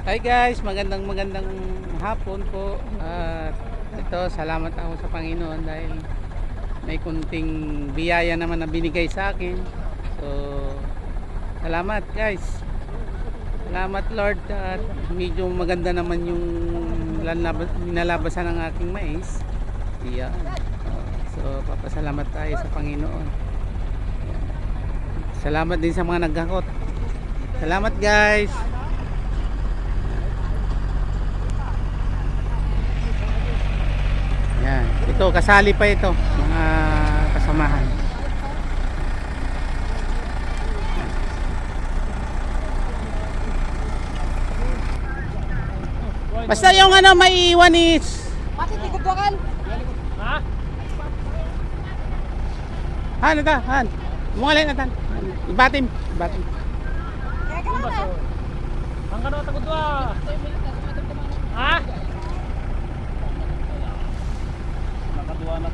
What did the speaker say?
Hi guys, magandang hapon po. At ito, salamat ako sa Panginoon dahil may kunting biyaya naman na binigay sa akin. So, salamat guys. Salamat Lord, at medyo maganda naman yung nilalabasan ng aking mais. Iyan. So, papasalamat tayo sa Panginoon. Ayan. Salamat din sa mga naghakot. Salamat guys. Yan. Ito, kasali pa ito, mga kasamahan. Basta yung ano, maiiwan is... Bakit ikubukan? Ha? Han, ito, Han. Mungalay na tan. Ibatim. Kaya ka na. Ang kano takot wa. Ha? Nakadua na